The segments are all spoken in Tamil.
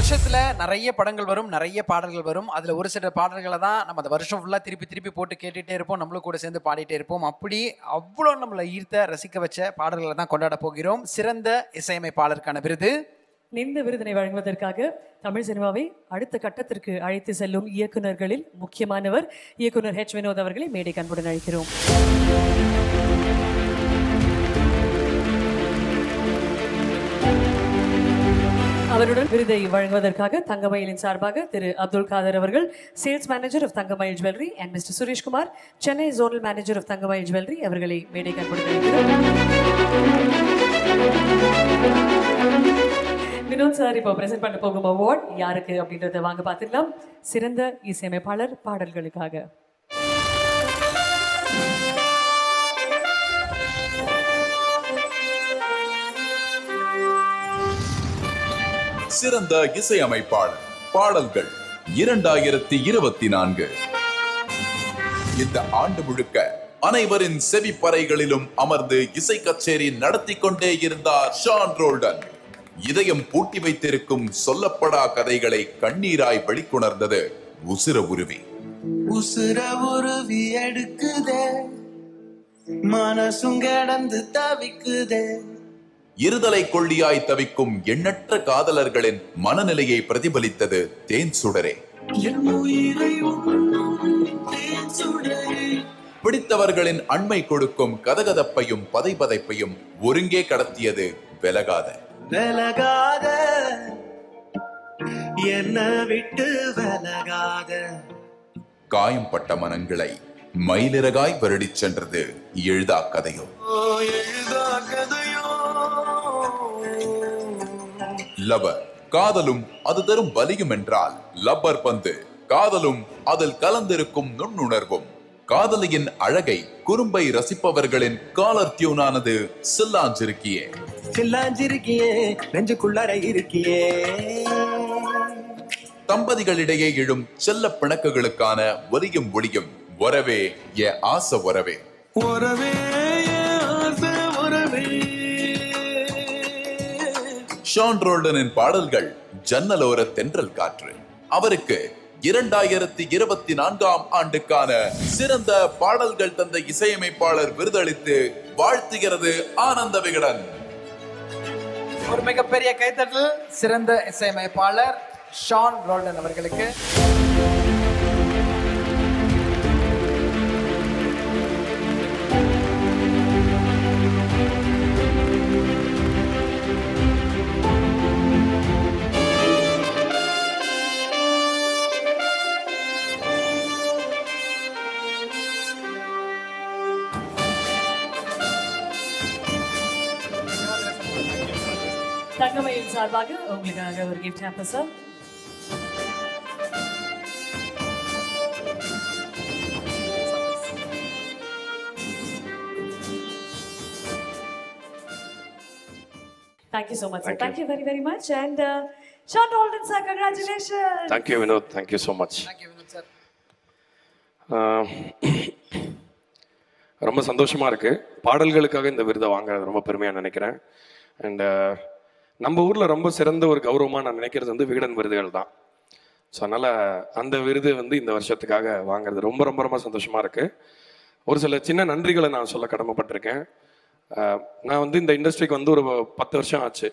வருஷத்துல நிறைய படங்கள் வரும், நிறைய பாடல்கள் வரும். அதுல ஒரு சில பாடல்களை தான் நம்ம அந்த வருஷம் ஃபுல்லா திருப்பி திருப்பி போட்டு கேட்டுட்டே இருப்போம். நம்மளும் கூட சேர்ந்து பாடிட்டே இருப்போம். அப்படி அவ்வளோ நம்மளை ஈர்த்த ரசிக்க வச்ச பாடல்களை தான் கொண்டாட போகிறோம். சிறந்த இசையமைப்பாளருக்கான விருது. இந்த விருதினை வழங்குவதற்காக தமிழ் சினிமாவை அடுத்த கட்டத்திற்கு அழைத்து செல்லும் இயக்குநர்களில் முக்கியமானவர் இயக்குனர் H. வினோத் அவர்களை மேடை அன்புடன் அழைக்கிறோம். அவருடன் விருதை வழங்குவதற்காக தங்கமயிலின் சார்பாக திரு அப்துல் காதர் அவர்கள், sales manager of Thangamayil jewellery, and mister Sureshkumar, Chennai zonal manager of Thangamayil jewellery அவர்களை மேடை அன்புடன் அழைக்கிறோம். வினோத் சார் இப்போ பிரசன்ட் பண்ண போகும் அவார்ட் யாருக்கு அப்படின்றத வாங்க பார்த்துக்கலாம். சிறந்த இசையமைப்பாளர் பாடல்களுக்காக சிறந்த இசையமைப்பாளர் பாடல்கள் 2024. இந்த ஆண்டு முழுக்க அனைவரின் செவிப்பறைகளிலும் அமர்ந்து இசை கச்சேரி நடத்தி கொண்டே இருந்தார் ஷான் ரோல்டன். இதயம் பூட்டி வைத்திருக்கும் சொல்லப்படா கதைகளை கண்ணீராய் வெளிக்கொணர்ந்தது உசுர உருவி. உசுர உருவி எடுக்குதே, மனசும் கடந்து தவிக்குதே. இருதலை கொள்ளியாய் தவிக்கும் எண்ணற்ற காதலர்களின் மனநிலையை பிரதிபலித்தது தேன் சுடரே. பிடித்தவர்களின் அண்மை கொடுக்கும் கதகதப்பையும் பதைபதைப்பையும் ஒருங்கே கடத்தியது விலகாத விலகாத, என்ன விட்டு விலகாத. காயம்பட்ட மனங்களை மயிலிறகாய் வருடிச் சென்றது எழுதா கதையோ. லவர் காதலும் அது தரும் வலியும் என்றால் லப்பர் பந்து காதலும் அதில் கலந்திருக்கும் நுண்ணுணர்வும். காதலியின் அழகை குறும்பை ரசிப்பவர்களின் காலர் டியூனானது சில்லாஞ்சிருக்கியே. சில்லாஞ்சிருக்கியே, நெஞ்சுக்குள்ளார இருக்கியே. தம்பதிகளிடையே எழும் செல்ல பிணக்குகளுக்கான ஒலியும் ஒளியும் வரவே ஏ ஆசை வரவே. ஷான் ரோல்டனின் பாடல்கள் ஜன்னலோர தென்றல் காற்று. அவருக்கு 2024ஆம் ஆண்டுக்கான சிறந்த பாடல்கள் தந்த இசையமைப்பாளர் விருதளித்து வாழ்த்துகிறது ஆனந்த விகடன். ஒரு மிகப்பெரிய கைத்தட்டல் சிறந்த இசையமைப்பாளர் ஷான் ரோல்டன் அவர்களுக்கு. தங்கமயில் சார்பாக உங்களுக்காக ஒரு gift hamper sir. Thank you so much, sir. Thank you very, very much. And Sean Roldan, sir, congratulations. Thank you, Vinod. Thank you so much. Thank you, Vinod, sir. ரொம்ப சந்தோஷமாக இருக்குது. பாடல்களுக்காக இந்த விருதை வாங்குறது ரொம்ப பெருமையாக நினைக்கிறேன். அண்ட் நம்ம ஊரில் ரொம்ப சிறந்த ஒரு கௌரவமாக நான் நினைக்கிறது வந்து விகடன் விருதுகள் தான். ஸோ அதனால் அந்த விருது வந்து இந்த வருஷத்துக்காக வாங்குறது ரொம்ப ரொம்ப ரொம்ப சந்தோஷமாக இருக்குது. ஒரு சில சின்ன நன்றிகளை நான் சொல்ல கடமைப்பட்டிருக்கேன். நான் வந்து இந்த இண்டஸ்ட்ரிக்கு வந்து ஒரு 10 வருஷம் ஆச்சு.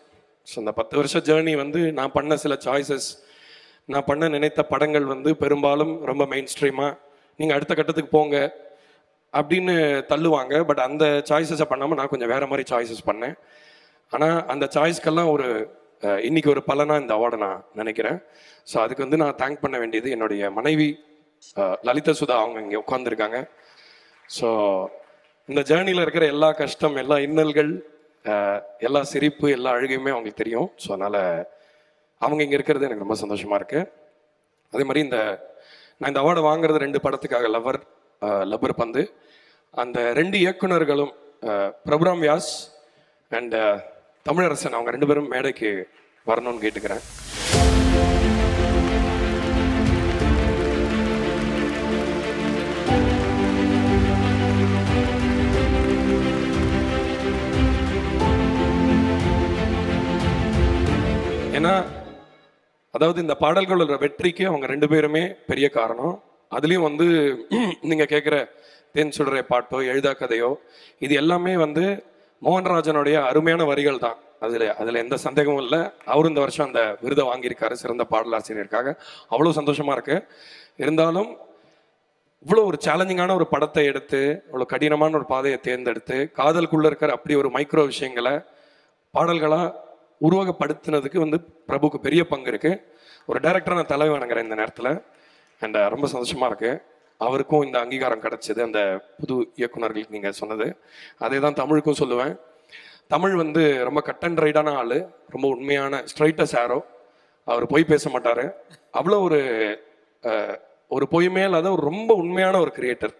ஸோ அந்த 10 வருஷ ஜேர்னி வந்து நான் பண்ண சில சாய்ஸஸ், நான் பண்ண நினைத்த படங்கள் வந்து பெரும்பாலும் ரொம்ப மெயின் ஸ்ட்ரீமாக நீங்கள் அடுத்த கட்டத்துக்கு போங்க அப்படின்னு தள்ளுவாங்க. பட் அந்த சாய்ஸஸை பண்ணாமல் நான் கொஞ்சம் வேறு மாதிரி சாய்ஸஸ் பண்ணேன். ஆனால் அந்த சாய்ஸ்க்கெல்லாம் ஒரு இன்னைக்கு ஒரு பலனாக இந்த அவார்டை நான் நினைக்கிறேன். ஸோ அதுக்கு வந்து நான் தேங்க் பண்ண வேண்டியது என்னுடைய மனைவி லலிதா சுதா. அவங்க இங்கே உட்காந்துருக்காங்க. ஸோ இந்த ஜேர்னியில் இருக்கிற எல்லா கஷ்டம், எல்லா இன்னல்கள், எல்லா சிரிப்பு, எல்லா அழுகையுமே அவங்களுக்கு தெரியும். ஸோ அதனால் அவங்க இங்கே இருக்கிறது எனக்கு ரொம்ப சந்தோஷமாக இருக்குது. அதே மாதிரி நான் இந்த அவார்டை வாங்குறது 2 படத்துக்காக, லப்பர் பந்து. அந்த 2 இயக்குனர்களும் பிரபுராம் வியாஸ் அண்ட் தமிழரசன், அவங்க 2 பேரும் மேடைக்கு வரணும்னு கேட்டுக்கிறேன். ஏன்னா அதாவது இந்த பாடல்களோட வெற்றிக்கு அவங்க 2 பேருமே பெரிய காரணம். அதுலேயும் வந்து நீங்கள் கேட்குற தேன் சுடரை பாட்டோ எழுதா கதையோ இது எல்லாமே வந்து மோகன்ராஜனுடைய அருமையான வரிகள் தான். அதில் எந்த சந்தேகமும் இல்லை. அவரும் இந்த வருஷம் அந்த விருதை வாங்கியிருக்காரு சிறந்த பாடலாசிரியருக்காக. அவ்வளோ சந்தோஷமாக இருக்கு. இருந்தாலும் இவ்வளோ ஒரு சேலஞ்சிங்கான ஒரு படத்தை எடுத்து இவ்வளோ கடினமான ஒரு பாதையை தேர்ந்தெடுத்து காதலுக்குள்ளே இருக்கிற அப்படி ஒரு மைக்ரோ விஷயங்களை பாடல்களாக உருவகப்படுத்தினதுக்கு வந்து பிரபுக்கு பெரிய பங்கு இருக்குது. ஒரு டைரக்டராக நான் தலைமை வணங்குறேன் இந்த நேரத்தில். அண்ட் ரொம்ப சந்தோஷமாக இருக்குது. அவருக்கும் இந்த அங்கீகாரம் கிடைச்சது அந்த புது இயக்குனர்களுக்கு நீங்கள் சொன்னது. அதே தான் தமிழுக்கும் சொல்லுவேன். தமிழ் வந்து ரொம்ப கட் அண்ட் ரைட்டான ஆள், ரொம்ப உண்மையான ஸ்ட்ரைட்டஸ் ஆரோ. அவர் பொய் பேச மாட்டார். அவ்வளோ ஒரு பொய்மே இல்லாத ஒரு ரொம்ப உண்மையான ஒரு கிரியேட்டர்.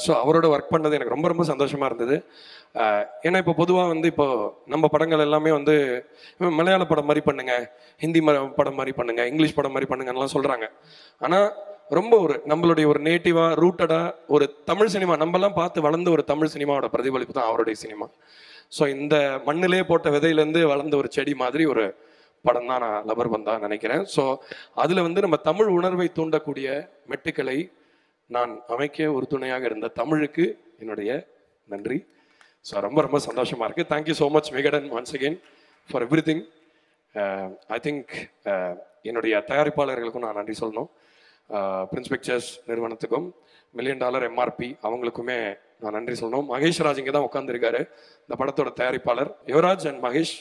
ஸோ அவரோட ஒர்க் பண்ணது எனக்கு ரொம்ப ரொம்ப சந்தோஷமாக இருந்தது. ஏன்னா இப்போ பொதுவாக வந்து இப்போ நம்ம படங்கள் எல்லாமே வந்து மலையாள படம் மாதிரி பண்ணுங்க, ஹிந்தி படம் மாதிரி பண்ணுங்க, இங்கிலீஷ் படம் மாதிரி பண்ணுங்கலாம் சொல்கிறாங்க. ஆனால் ரொம்ப நம்மளுடைய ஒரு நேட்டிவாக ரூட்டடாக ஒரு தமிழ் சினிமா நம்மலாம் பார்த்து வளர்ந்த ஒரு தமிழ் சினிமாவோட பிரதிபலிப்பு தான் அவருடைய சினிமா. ஸோ இந்த மண்ணிலே போட்ட விதையிலேருந்து வளர்ந்த ஒரு செடி மாதிரி ஒரு படம் தான் நான் லவர் பந்தா நினைக்கிறேன். ஸோ அதில் வந்து நம்ம தமிழ் உணர்வை தூண்டக்கூடிய மெட்டுக்களை நான் அமைக்க உறுதுணையாக இருந்த தமிழுக்கு என்னுடைய நன்றி. ஸோ ரொம்ப ரொம்ப சந்தோஷமாக இருக்குது. Thank you so much Vikatan once again for every thing. I think என்னுடைய தயாரிப்பாளர்களுக்கும் நான் நன்றி சொல்லணும். பிரின்ஸ் பிக்சர்ஸ் நிறுவனத்துக்கும் $1 மில்லியன் எம்ஆர்பி அவங்களுக்குமே நான் நன்றி சொல்லணும். மகேஷ் ராஜ் இங்கே தான் உட்காந்துருக்காரு, இந்த படத்தோட தயாரிப்பாளர். யுவராஜ் அண்ட் மகேஷ்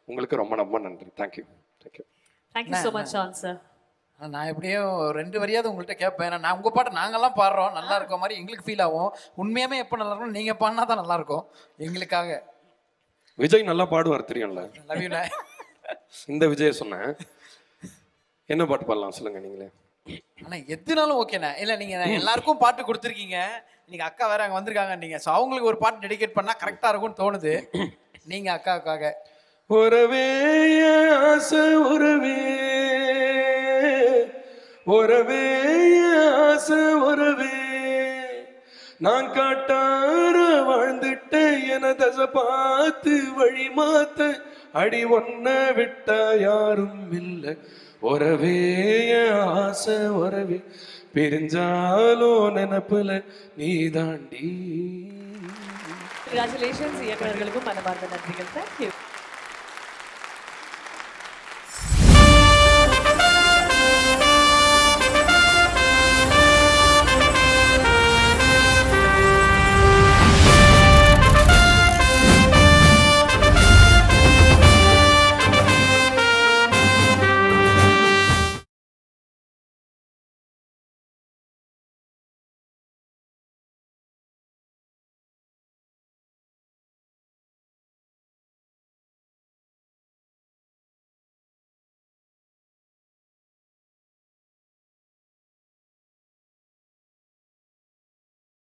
உங்களுக்கு ரொம்ப ரொம்ப நன்றி. Thank you. Thank you so much Shaan sir. நான் எப்படியும் 2 வரியாவது உங்கள்கிட்ட கேட்பேன். ஏன்னா நான் உங்கள் பாட்டு நாங்கள்லாம் பாடுறோம், நல்லா இருக்க மாதிரி எங்களுக்கு ஃபீல் ஆகும். உண்மையாமே எப்போ நல்லா இருக்கும் நீங்கள் பாடினா தான் நல்லா இருக்கும் எங்களுக்காக. விஜய் நல்லா பாடுவார் தெரியும்ல. லவ்யூண்ணே. இந்த விஜய் சொன்னேன். என்ன பாட்டு பாடலாம் சொல்லுங்க நீங்களே. ஆனால் எதுனாலும் ஓகேண்ணே. இல்லை நீங்கள் எல்லாருக்கும் பாட்டு கொடுத்துருக்கீங்க, நீங்கள் அக்கா வேற அங்கே வந்திருக்காங்க நீங்கள். ஸோ அவங்களுக்கு ஒரு பாட்டு டெடிகேட் பண்ணால் கரெக்டாக இருக்கும்னு தோணுது. நீங்கள் அக்காவுக்காக ஒரவே ஆசை ஒரவே ஒரவே ஆசை ஒரவே நான் காட்டார வாழ்ந்துட்ட என தசை பார்த்து வழி மாத்த அடி ஒன்ன விட்டா யாரும் இல்லை ஒரவே ஆசை ஒரவே பிரிஞ்சாலும் நினப்புல நீ தாண்டி. Congratulations இயக்குனர்களுக்கும் மனமார்ந்த நன்றிகள். Thank you.